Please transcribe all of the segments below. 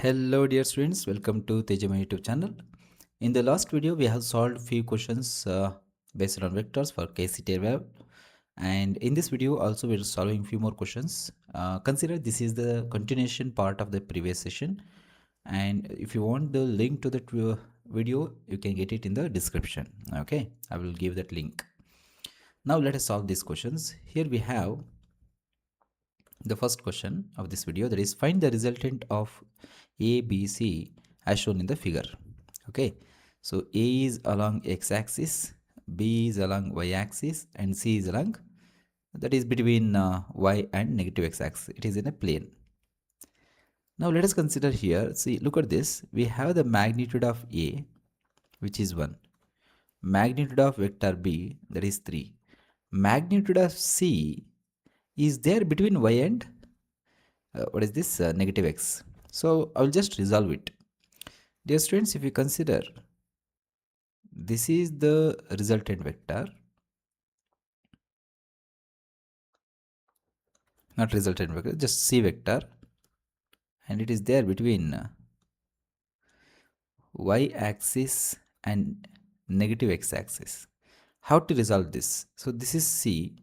Hello dear students, welcome to Tejama YouTube channel. In the last video we have solved few questions based on vectors for Kcet web, and in this video also we are solving few more questions. Consider this is the continuation part of the previous session, and if you want the link to that video you can get it in the description. Okay, I will give that link. Now let us solve these questions. Here we have the first question of this video, that is find the resultant of a b c as shown in the figure. Okay, so a is along x-axis, b is along y-axis, and c is along, that is between y and negative x-axis. It is in a plane. Now let us consider here, see, look at this, we have the magnitude of a, which is 1, magnitude of vector b, that is 3, magnitude of c is there between y and what is this negative x. So I will just resolve it. Dear students, if you consider this is the resultant vector, not resultant vector, just c vector, and it is there between y-axis and negative x-axis. How to resolve this? So this is c,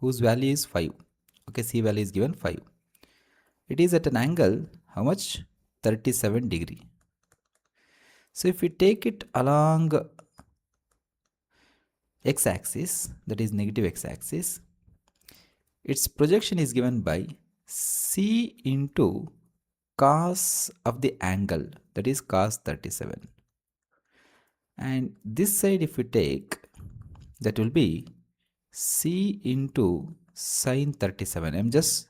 whose value is 5. Okay, c value is given 5. It is at an angle, how much? 37 degree. So if we take it along x-axis, that is negative x-axis, its projection is given by c into cos of the angle, that is cos 37. And this side if we take, that will be c into sin 37. I'm just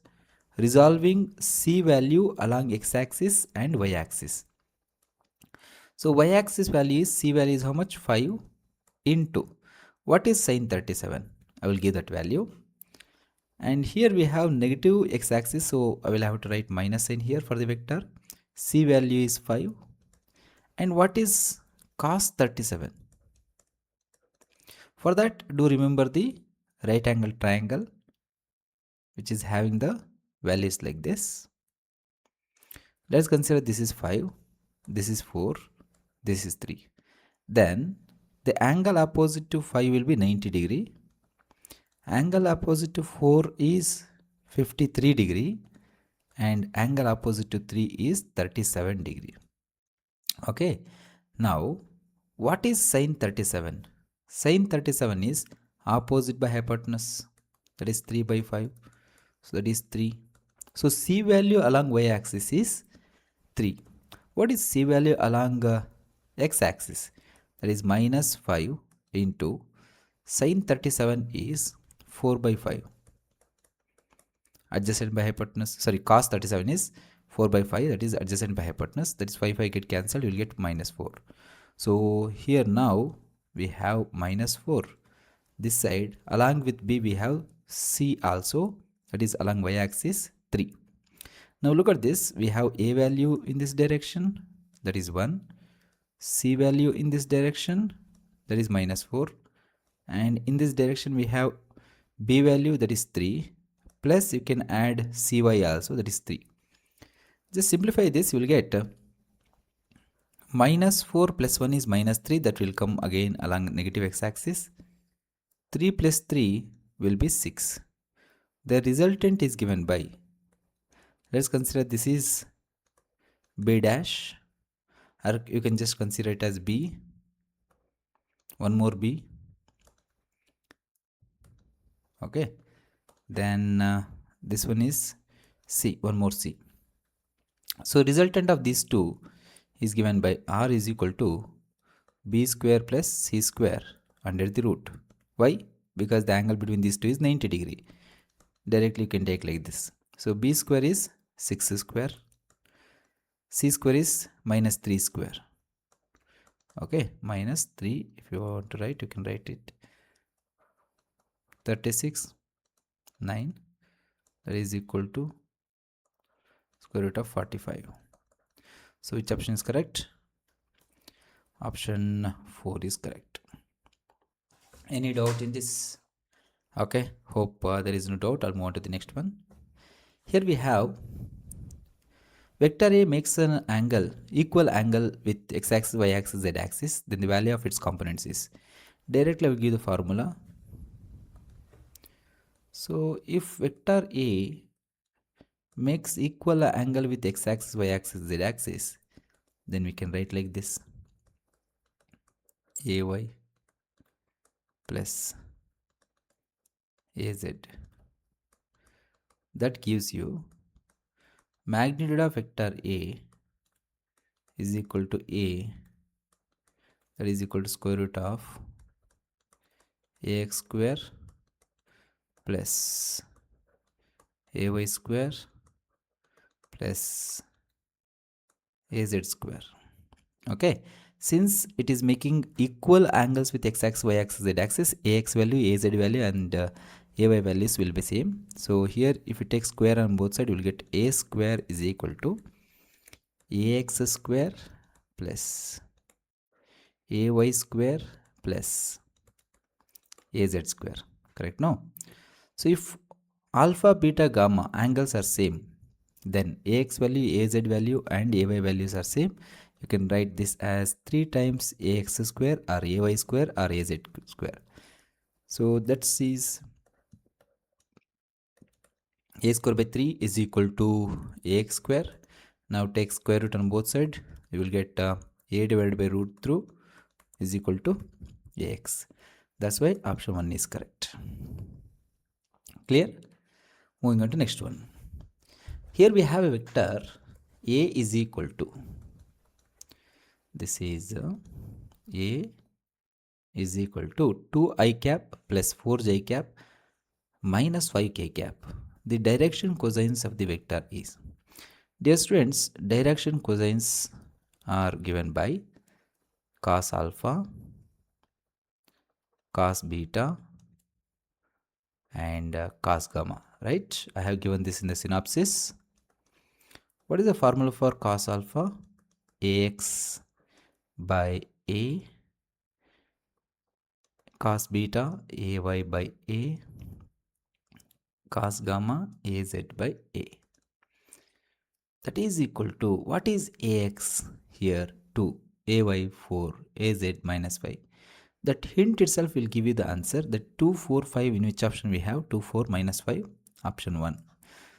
resolving c value along x-axis and y-axis. So y-axis value is, c value is how much? 5 into, what is sin 37? I will give that value. And here we have negative x-axis, so I will have to write minus sign here for the vector. C value is 5. And what is cos 37? For that, do remember the right angle triangle, which is having the values like this. Let's consider this is 5, this is 4, this is 3. Then the angle opposite to 5 will be 90 degree. Angle opposite to 4 is 53 degree, and angle opposite to 3 is 37 degree. Okay, now what is sin 37? Sin 37 is opposite by hypotenuse, that is 3 by 5, so that is 3. So c value along y-axis is 3. What is c value along x-axis? That is minus 5 into sin 37 is 4 by 5. Adjacent by hypotenuse, sorry, cos 37 is 4 by 5, that is adjacent by hypotenuse, that is 5 get cancelled, you will get minus 4. So here now we have minus 4. This side along with b we have c also, that is along y-axis 3. Now look at this, we have a value in this direction, that is 1, c value in this direction, that is minus 4, and in this direction we have b value, that is 3, plus you can add cy also, that is 3. Just simplify this, you will get minus 4 plus 1 is minus 3, that will come again along negative x-axis. 3 plus 3 will be 6. The resultant is given by, let's consider this is b dash, or you can just consider it as b, one more b. Okay, then this one is c, one more c. So resultant of these two is given by r is equal to b square plus c square under the root. Why? Because the angle between these two is 90 degree. Directly you can take like this. So b square is 6 square, c square is minus 3 square. Okay, minus 3, if you want to write, you can write it 36, 9, that is equal to square root of 45. So which option is correct? Option 4 is correct. Any doubt in this? Okay, hope there is no doubt. I'll move on to the next one. Here we have Vector A makes an angle, equal angle with x-axis, y-axis, z-axis. Then the value of its components is. Directly I will give the formula. So if vector A makes equal angle with x-axis, y-axis, z-axis, then we can write like this: ay plus az. That gives you magnitude of vector A is equal to A, that is equal to square root of ax square plus ay square plus az square. Okay, since it is making equal angles with x-axis, y-axis, z-axis, ax value, az value and ay values will be same. So here if you take square on both sides, you will get a square is equal to ax square plus ay square plus az square. Correct? No. So if alpha, beta, gamma angles are same, then ax value, az value and ay values are same. You can write this as 3 times ax square or ay square or az square. So that is a square by 3 is equal to ax square. Now take square root on both sides. You will get a divided by root through is equal to ax. That's why option 1 is correct. Clear? Moving on to next one. Here we have a vector a is equal to, this is a is equal to 2 I cap plus 4 j cap minus 5 k cap. The direction cosines of the vector is. Dear students, direction cosines are given by cos alpha, cos beta and cos gamma, right? I have given this in the synopsis. What is the formula for cos alpha? Ax by a, cos beta ay by a, cos gamma az by a. That is equal to, what is ax here? 2, ay 4, az minus 5. That hint itself will give you the answer. That 2, 4, 5, in which option we have? 2, 4, minus 5, option 1.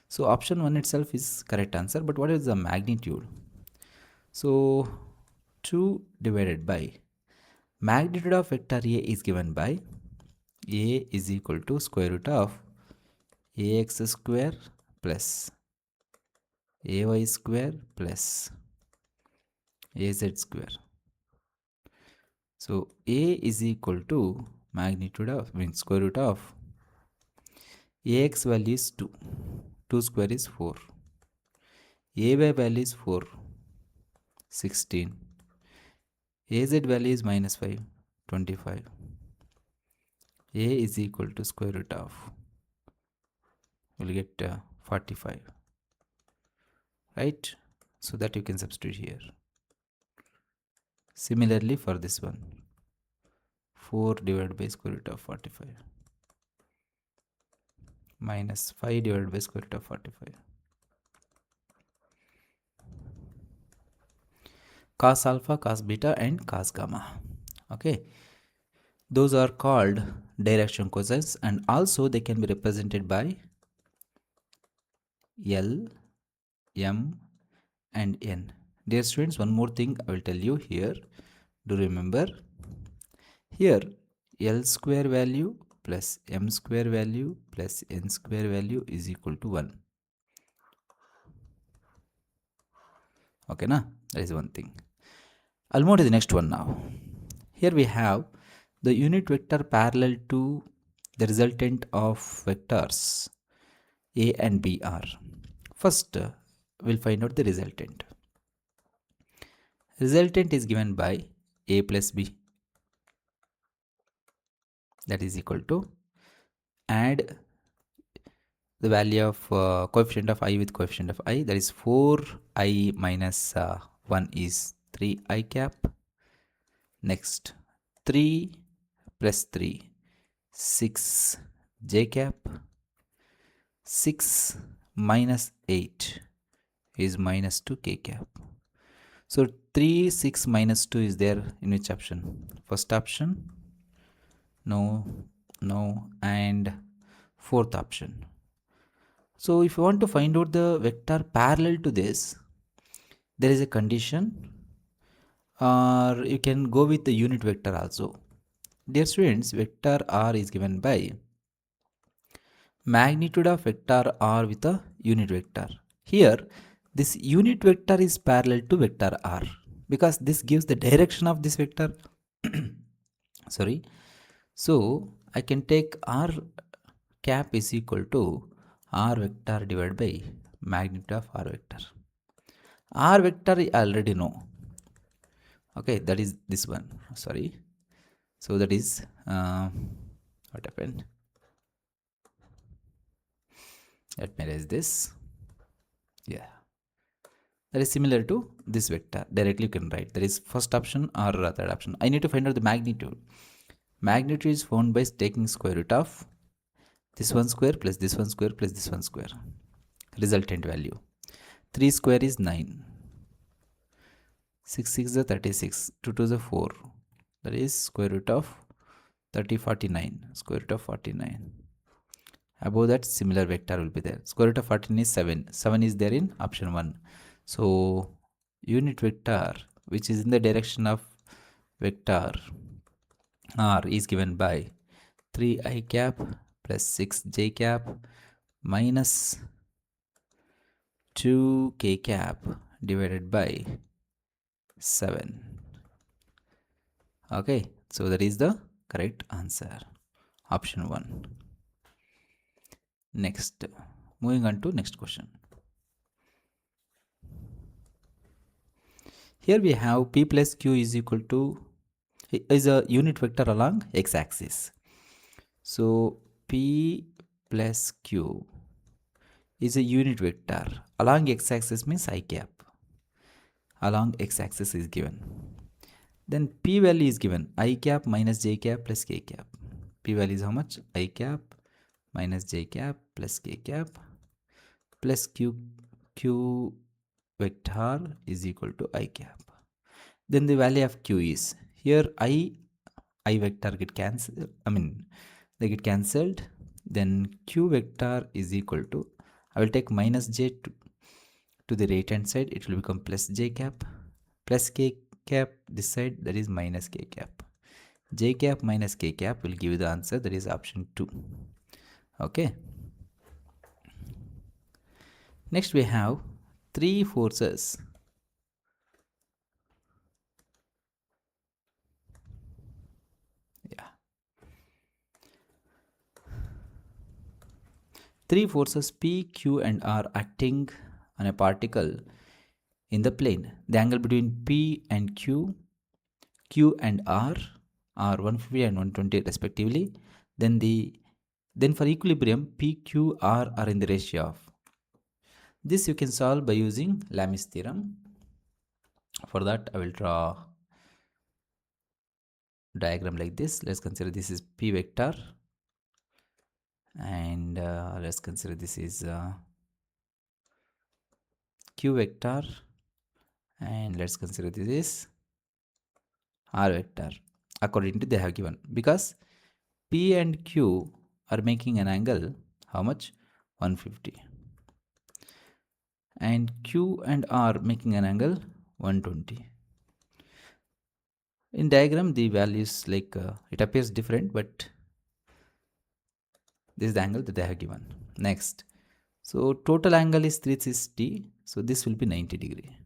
So option 1 itself is correct answer. But what is the magnitude? So 2 divided by magnitude of vector A is given by A is equal to square root of ax square plus ay square plus az square. So A is equal to magnitude of, means square root of ax value is 2. 2 square is 4. Ay value is 4. 16. Az value is minus 5. 25. A is equal to square root of, we'll get 45. Right? So that you can substitute here. Similarly for this one, 4 divided by square root of 45 minus 5 divided by square root of 45. Cos alpha, cos beta and cos gamma. Okay. Those are called direction cosines and also they can be represented by L, M and N. Dear students, one more thing I will tell you here. Do remember, here L square value plus M square value plus N square value is equal to 1. Okay, na? That is one thing. I'll move to the next one now. Here we have the unit vector parallel to the resultant of vectors A and B are. First, we'll find out the resultant. Resultant is given by A plus B. That is equal to, add the value of coefficient of I with coefficient of I, that is 4I minus 1 is 3I cap. Next 3 plus 3, 6J cap. 6 minus 8 is minus 2 k cap. So 3, 6 minus 2 is there in which option? First option, no, no, and fourth option. So if you want to find out the vector parallel to this, there is a condition, or you can go with the unit vector also. Dear students, vector r is given by magnitude of vector r with a unit vector. Here, this unit vector is parallel to vector r because this gives the direction of this vector. Sorry. So I can take r cap is equal to r vector divided by magnitude of r vector. R vector I already know. Okay, that is this one. Sorry. So that is what happened. Let me erase this. Yeah, that is similar to this vector. Directly you can write. That is first option or third option. I need to find out the magnitude. Magnitude is found by taking square root of this one square plus this one square plus this one square. Resultant value. 3 square is 9. 6 6 is 36. 2 2 is 4. That is square root of 49. Square root of 49. Above that, similar vector will be there. Square root of 14 is 7. 7 is there in option 1. So unit vector which is in the direction of vector r is given by 3 I cap plus 6 j cap minus 2 k cap divided by 7. Okay, so that is the correct answer. Option 1. Next, moving on to next question. Here we have p plus q is equal to is a unit vector along x-axis. So p plus q is a unit vector along x-axis means I cap. Along x-axis is given. Then p value is given I cap minus j cap plus k cap. P value is how much? I cap minus j cap plus k cap plus q vector is equal to I cap. Then the value of q is here I vector get cancelled. They get cancelled. Then q vector is equal to, I will take minus j to the right hand side. It will become plus j cap plus k cap this side, that is minus k cap. J cap minus k cap will give you the answer, that is option 2. Okay. Next we have 3 forces. Yeah. 3 forces P, Q and R acting on a particle in the plane. The angle between P and Q and R are 150 and 120 respectively. Then for equilibrium, P, Q, R are in the ratio of. This you can solve by using Lami's theorem. For that, I will draw diagram like this. Let's consider this is P vector, and let's consider this is Q vector, and let's consider this is R vector according to they have given, because P and Q are making an angle how much? 150, and Q and R making an angle 120. In diagram the values like it appears different, but this is the angle that they have given. Next, so total angle is 360, so this will be 90 degree.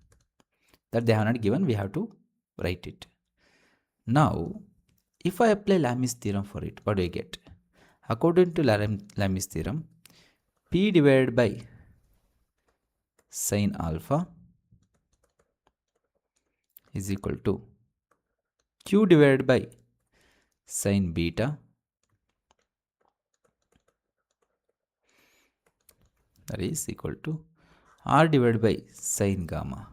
That they have not given, we have to write it. Now if I apply Lami's theorem for it, what do I get? According to Lami's theorem, P divided by sine alpha is equal to Q divided by sine beta, that is equal to R divided by sine gamma.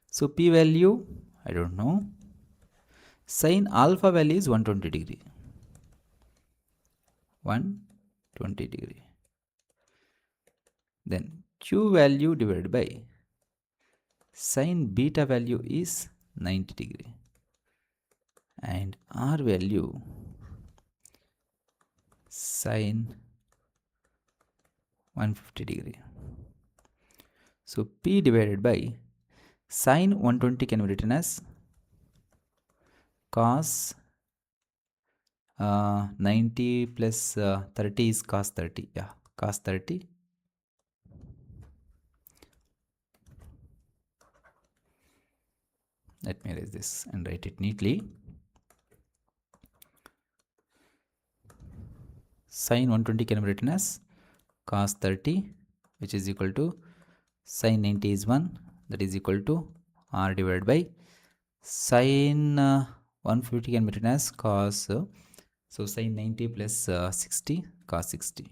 So P value I don't know. Sine alpha value is 120 degree. 120 degree. Then Q value divided by sin beta value is 90 degree and R value sin 150 degree. So P divided by sin 120 can be written as cos 90 plus 30 is cos 30. Yeah, cos 30. Let me erase this and write it neatly. Sin 120 can be written as cos 30, which is equal to sin 90 is 1, that is equal to R divided by sin 150 can be written as cos, so sin 90 plus 60, cos 60.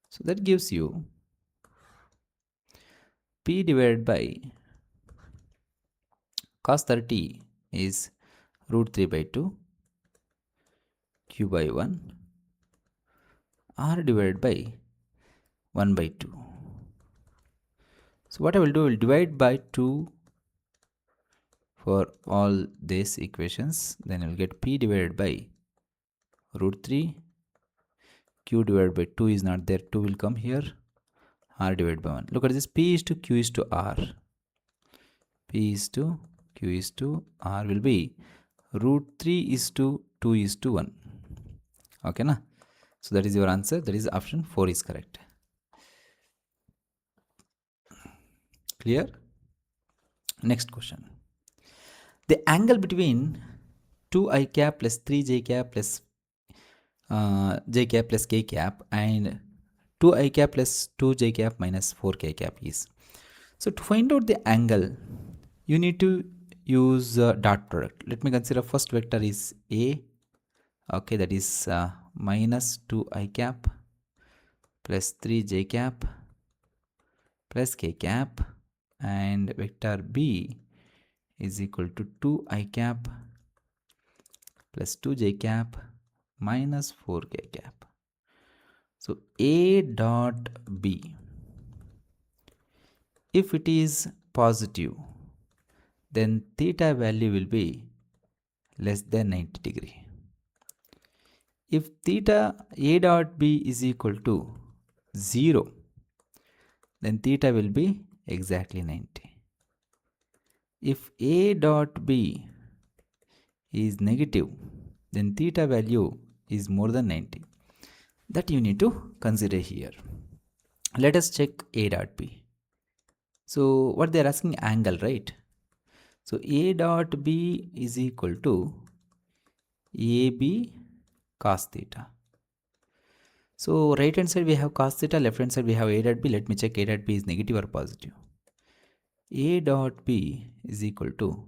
So that gives you P divided by cos 30 is root 3 by 2, Q by 1, R divided by 1 by 2. So what I will do, I will divide by 2 for all these equations. Then I will get P divided by root 3. Q divided by 2 is not there. 2 will come here. R divided by 1. Look at this. P is to Q is to R. P is to Q is to R will be root 3 is to 2 is to 1. Okay, na? So that is your answer. That is option 4 is correct. Clear? Next question. The angle between 2i cap plus 3j cap plus j cap plus k cap and 2i cap plus 2j cap minus 4k cap is. So to find out the angle, you need to use dot product. Let me consider first vector is A. Okay, that is minus 2i cap plus 3j cap plus k cap, and vector B is equal to 2i cap plus 2j cap minus 4k cap. So A dot B, if it is positive, then theta value will be less than 90 degree. If theta A dot B is equal to 0, then theta will be exactly 90. If A dot B is negative, then theta value is more than 90. That you need to consider here. Let us check A dot B. So what they are asking, angle, right? So A dot B is equal to AB cos theta. So right hand side we have cos theta, left hand side we have A dot B. Let me check A dot B is negative or positive. A dot B is equal to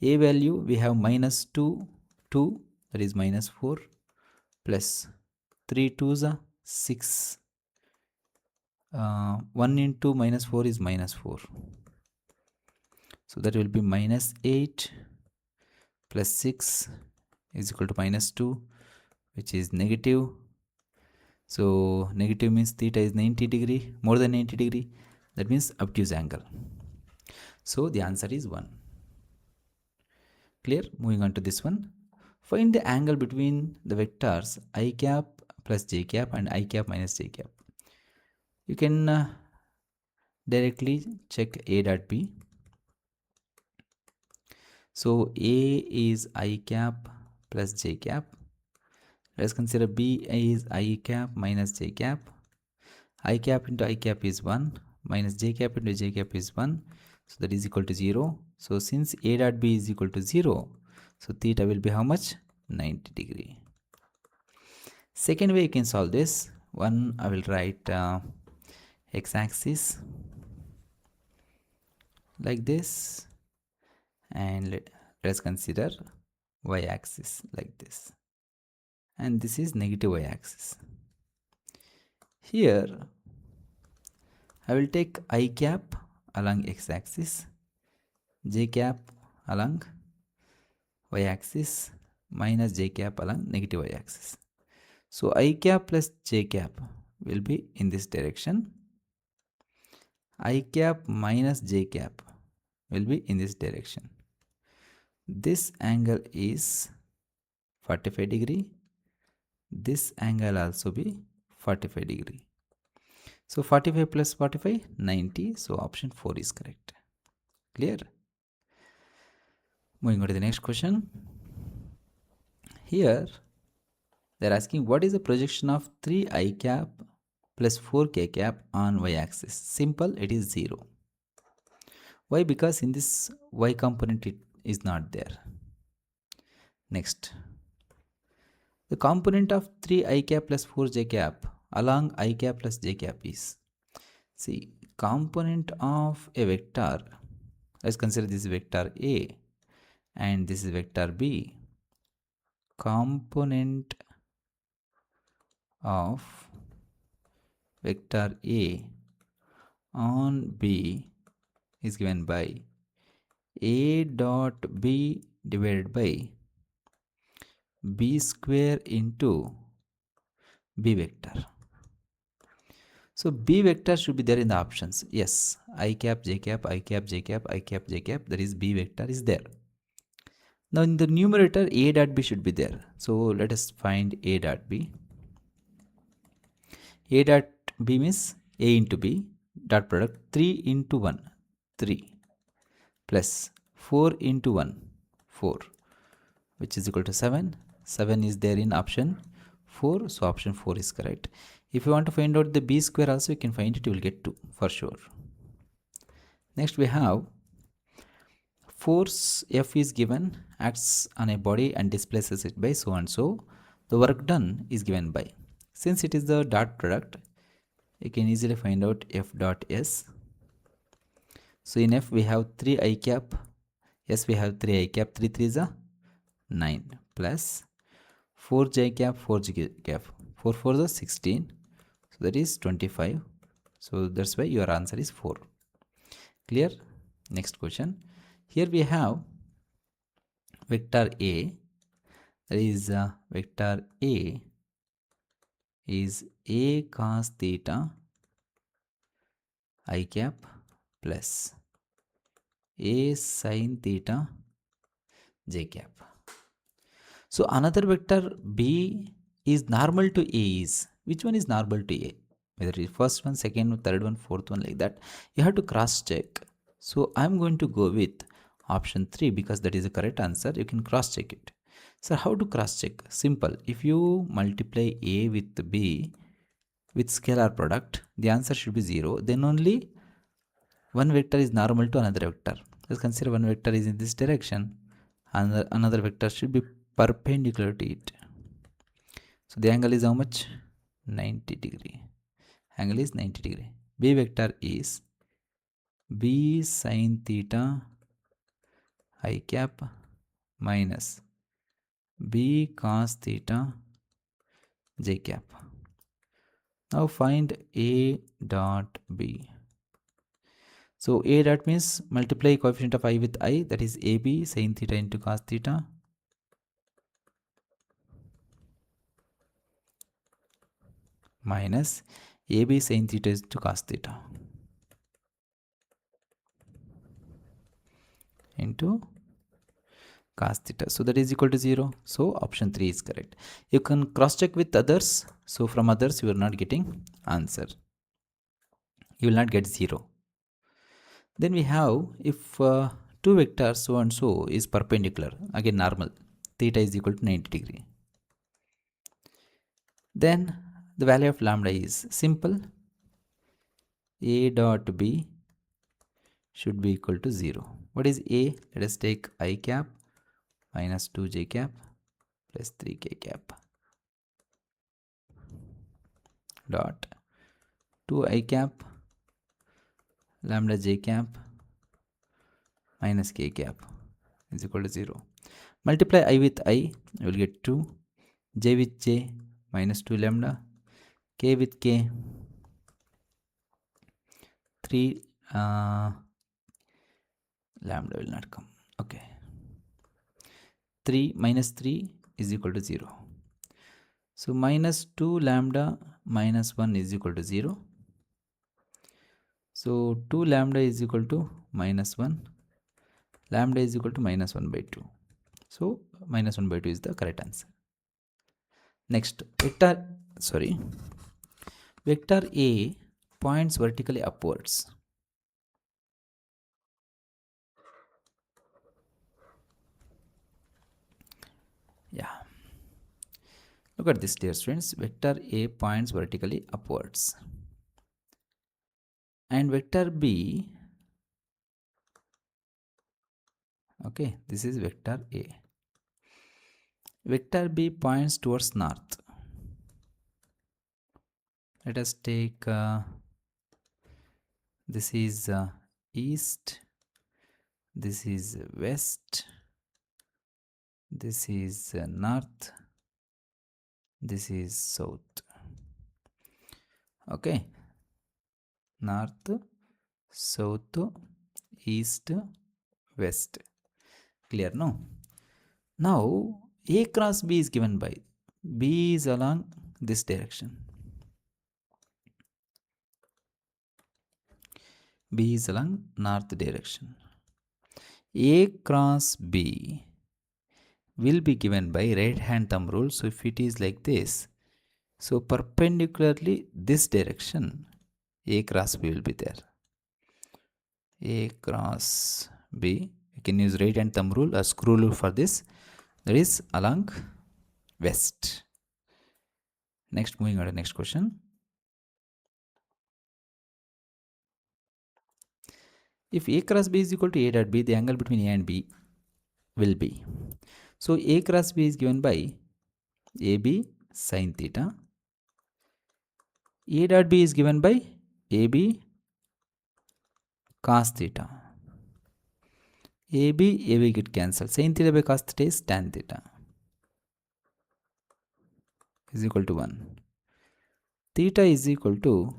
A value we have minus 2, that is minus 4 plus 3 2s are 6. 1 into minus 4 is minus 4. So that will be minus 8 plus 6 is equal to minus 2, which is negative. So negative means theta is 90 degree, more than 90 degree. That means obtuse angle. So the answer is 1. Clear? Moving on to this one. Find the angle between the vectors I cap plus j cap and I cap minus j cap. You can directly check A dot B. So A is I cap plus j cap. Let's consider B is I cap minus j cap. I cap into I cap is 1 minus j cap into j cap is 1. So that is equal to 0. So since A dot B is equal to 0, so theta will be how much? 90 degree. Second way you can solve this. One, I will write x-axis like this, and let's consider y-axis like this, and this is negative y-axis. Here I will take I cap along x-axis, j cap along y-axis, minus j cap along negative y-axis. So I cap plus j cap will be in this direction, I cap minus j cap will be in this direction. This angle is 45 degree. This angle also be 45 degree. So 45 plus 45, 90. So option 4 is correct. Clear? Moving on to the next question. Here they're asking what is the projection of 3 I cap plus 4 k cap on y axis? Simple, it is 0. Why? Because in this y component it is not there. Next, the component of 3 I cap plus 4 j cap along I cap plus j cap is, see, component of a vector, let's consider this vector A and this is vector B. Component of vector A on B is given by A dot B divided by B square into B vector. So B vector should be there in the options. Yes, I cap, j cap, I cap, j cap, I cap, j cap. That is B vector is there. Now in the numerator, A dot B should be there. So let us find A dot B. A dot B means A into B dot product 3 into 1, 3 plus 4 into 1, 4, which is equal to 7. 7 is there in option 4. So option 4 is correct. If you want to find out the B square also, you can find it. You will get 2 for sure. Next we have force F is given, acts on a body and displaces it by so and so. The work done is given by. Since it is the dot product, you can easily find out F dot S. So in F we have 3 I cap. Yes, we have 3 I cap. 3 3 is a 9 plus 4 j cap, 4 j cap. 4 4 is a 16. So that is 25. So that's why your answer is 4. Clear? Next question. Here we have vector A. That is vector A is A cos theta I cap plus A sin theta j cap. So another vector B is normal to A is, which one is normal to A? Whether it is first one, second one, third one, fourth one, like that. You have to cross check. So I'm going to go with option 3 because that is the correct answer. You can cross check it. So how to cross check? Simple. If you multiply A with B with scalar product, the answer should be 0. Then only one vector is normal to another vector. Let's consider one vector is in this direction, and another vector should be perpendicular to it. So the angle is how much? 90 degree. Angle is 90 degree. B vector is B sin theta I cap minus B cos theta j cap. Now find A dot B. So A dot means multiply coefficient of I with I, that is AB sin theta into cos theta minus AB sin theta into cos theta into cos theta. So that is equal to 0. So option 3 is correct. You can cross check with others. So from others you are not getting answer. You will not get 0. Then we have if two vectors so and so is perpendicular, again normal, theta is equal to 90 degree. Then the value of lambda is simple. A dot B should be equal to 0. What is A? Let us take I cap minus 2j cap plus 3k cap dot 2I cap lambda j cap minus k cap is equal to 0. Multiply I with I, you will get 2, j with j minus 2 lambda, k with k 3 lambda will not come. Okay, 3 minus 3 is equal to 0. So minus 2 lambda minus 1 is equal to 0. So 2 lambda is equal to minus 1. Lambda is equal to minus 1 by 2. So minus 1 by 2 is the correct answer. Next, vector A points vertically upwards. Yeah. Look at this, dear students. Vector A points vertically upwards. And vector B, okay, this is vector A. Vector B points towards north. Let us take this is east, this is west, this is north, this is south. Okay, north, south, east, west. Clear, no? Now A cross B is given by B is along this direction. B is along north direction. A cross B will be given by right hand thumb rule. So if it is like this, so perpendicularly this direction, A cross B will be there. A cross B, you can use right hand thumb rule or screw rule for this. That is along west. Next, moving on to the next question. If A cross B is equal to A dot B, the angle between A and B will be. So A cross B is given by AB sin theta. A dot B is given by AB cos theta. AB get cancelled. Sin theta by cos theta is tan theta is equal to 1. Theta is equal to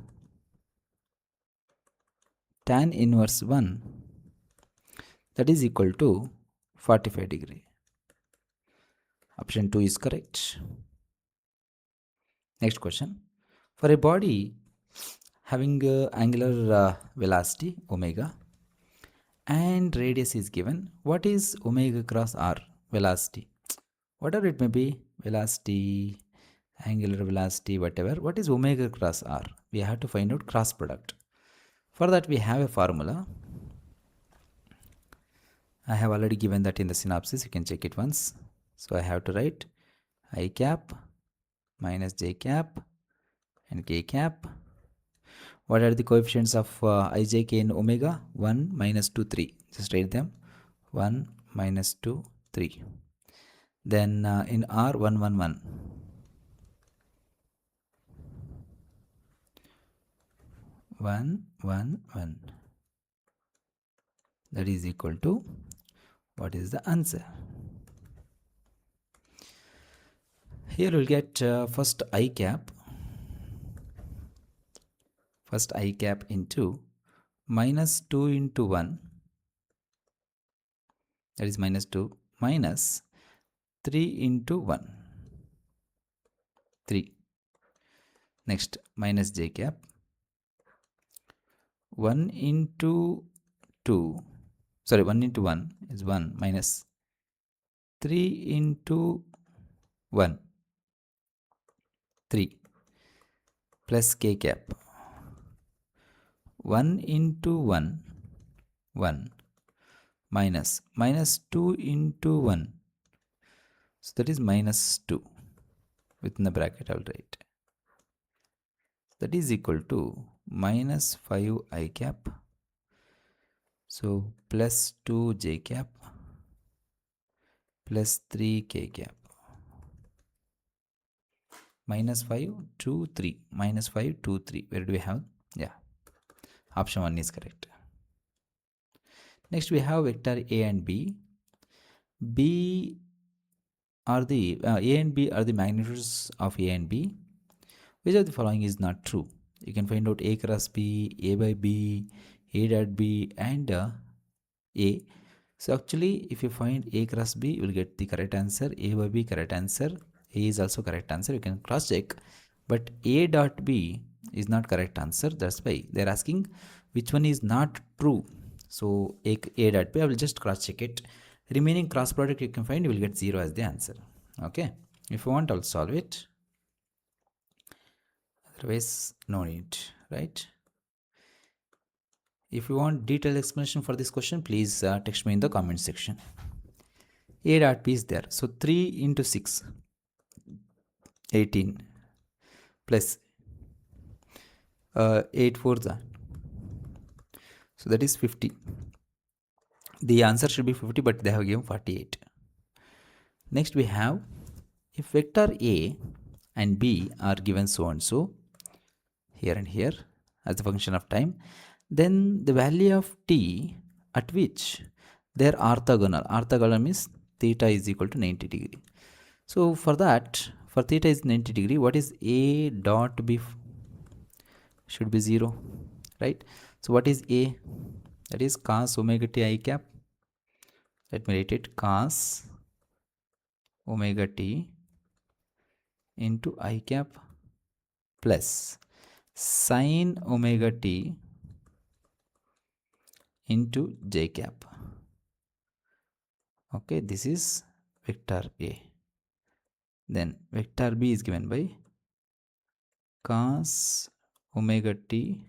tan inverse 1, that is equal to 45 degree. Option 2 is correct. Next question. For a body having angular velocity omega and radius is given, what is omega cross r velocity? Whatever it may be, velocity, angular velocity, whatever, what is omega cross r? We have to find out cross product. For that we have a formula. I have already given that in the synopsis, you can check it once. So I have to write I cap minus j cap and k cap. What are the coefficients of I, j, k and omega? 1, minus 2, 3. Just write them. 1, minus 2, 3. Then in r, 1, 1, 1. 1, 1, 1. That is equal to, what is the answer? Here we'll get first I cap. First I cap into minus 2 into 1. That is minus 2 minus 3 into 1. 3. Next minus j cap. 1 into 2. Sorry, 1 into 1 is 1 minus 3 into 1. 3 plus k cap. 1 into 1, 1 minus 2 into 1. So that is minus 2. Within the bracket I will write. That is equal to minus 5 I cap. So plus 2 j cap plus 3 k cap. Minus 5, 2, 3. Minus 5, 2, 3. Where do we have? Yeah. Option 1 is correct. Next we have vector A and B. B are the A and B are the magnitudes of A and B. Which of the following is not true? You can find out A cross B, A by B, A dot B and A. So actually if you find A cross B, you will get the correct answer. A by B correct answer. A is also correct answer. You can cross check. But A dot B is not correct answer. That's why they're asking which one is not true. So a dot b, I will just cross check it. Remaining cross product you can find, you will get 0 as the answer. Okay, if you want, I'll solve it. Otherwise, no need, right? If you want detailed explanation for this question, please text me in the comment section. A dot b is there. So 3 into 6, 18 plus 8 fours, so that is 50. The answer should be 50, but they have given 48. Next we have, if vector a and b are given so and so, here and here, as a function of time, then the value of t at which they are orthogonal. Orthogonal means theta is equal to 90 degree. So for that, for theta is 90 degree, what is a dot b? Should be 0, right? So what is a? That is cos omega t I cap. Let me write it, cos omega t into I cap plus sin omega t into j cap. Okay, this is vector A. Then vector B is given by cos omega t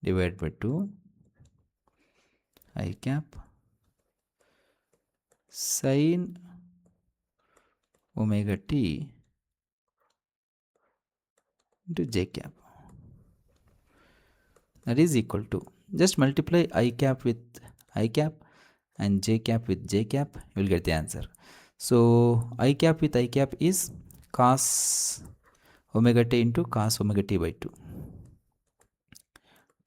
divided by 2 I cap sin omega t into j cap. That is equal to, just multiply I cap with I cap and j cap with j cap, you will get the answer. So I cap with I cap is cos omega t into cos omega t by 2.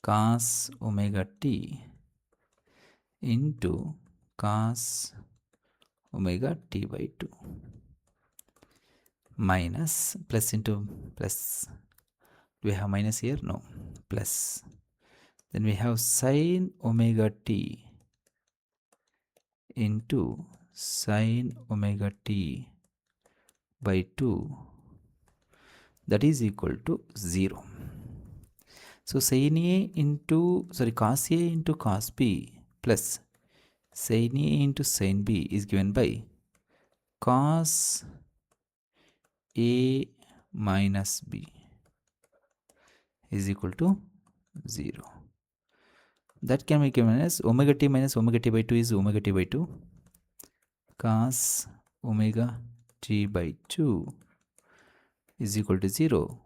Cos omega t into cos omega t by 2 minus plus into plus. Do we have minus here? No. Plus. Then we have sin omega t into sin omega t by 2, that is equal to 0. So sin A into, cos A into cos B plus sin A into sin B is given by cos A minus B is equal to 0. That can be given as omega t minus omega t by 2 is omega t by 2. Cos omega t by 2 is equal to 0.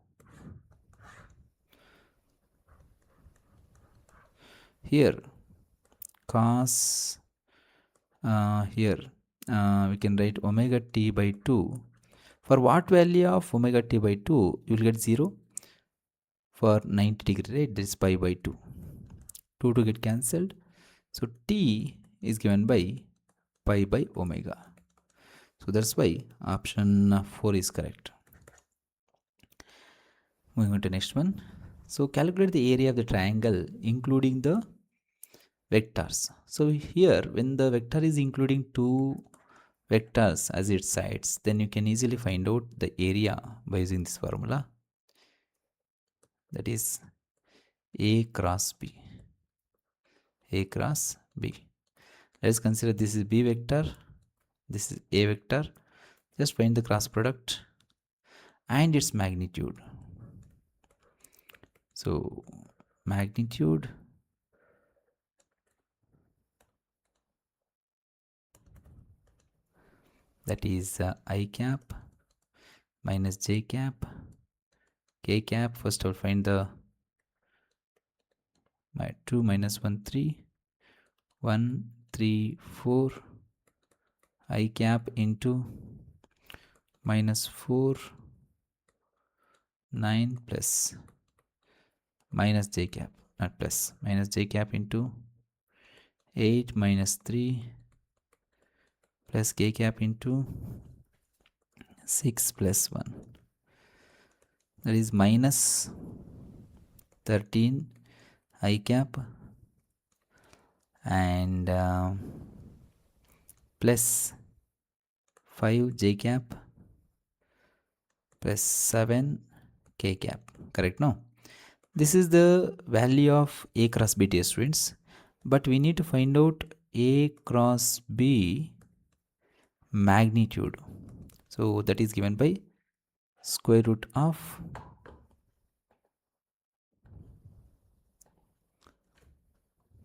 Here cos, here we can write omega t by 2. For what value of omega t by 2 you will get 0? For 90 degree, right? That is pi by 2. 2 to get cancelled. So t is given by pi by omega. So that's why option 4 is correct. Moving on to next one. So calculate the area of the triangle including the vectors. So here, when the vector is including two vectors as its sides, then you can easily find out the area by using this formula. That is A cross B. A cross B. Let's consider this is B vector, this is A vector. Just find the cross product and its magnitude. So magnitude that is I cap minus j cap, k cap. First I'll find the 2 minus 1 3, 1 3 4 I cap into minus 4 9 plus minus j cap, not plus, minus j cap into 8 minus 3 plus k cap into 6 plus 1, that is minus 13 I cap and plus 5 j cap plus 7 k cap. Correct? No. This is the value of A cross B, dear students. But we need to find out A cross B magnitude. So that is given by square root of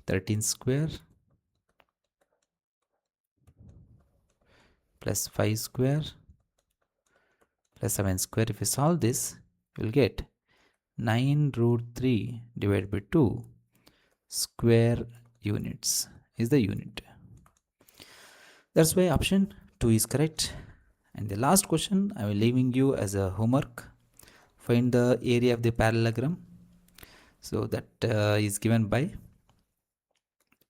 13 square plus 5 square plus 7 square. If you solve this, you will get 9 root 3 divided by 2 square units is the unit. That's why option 2 is correct. And the last question I will leaving you as a homework. Find the area of the parallelogram. So that is given by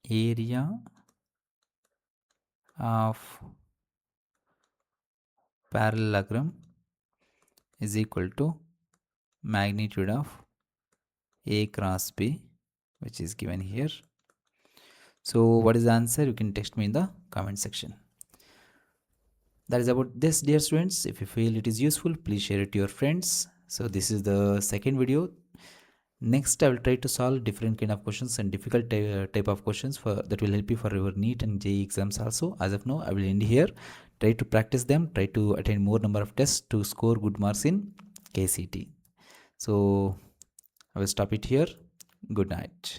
area of parallelogram is equal to magnitude of A cross B, which is given here. So what is the answer? You can text me in the comment section. That is about this, dear students. If you feel it is useful, please share it to your friends. So this is the second video. Next, I will try to solve different kind of questions and difficult type of questions that will help you for your NEET and JEE exams also. As of now, I will end here. Try to practice them. Try to attend more number of tests to score good marks in Kcet. So I will stop it here. Good night.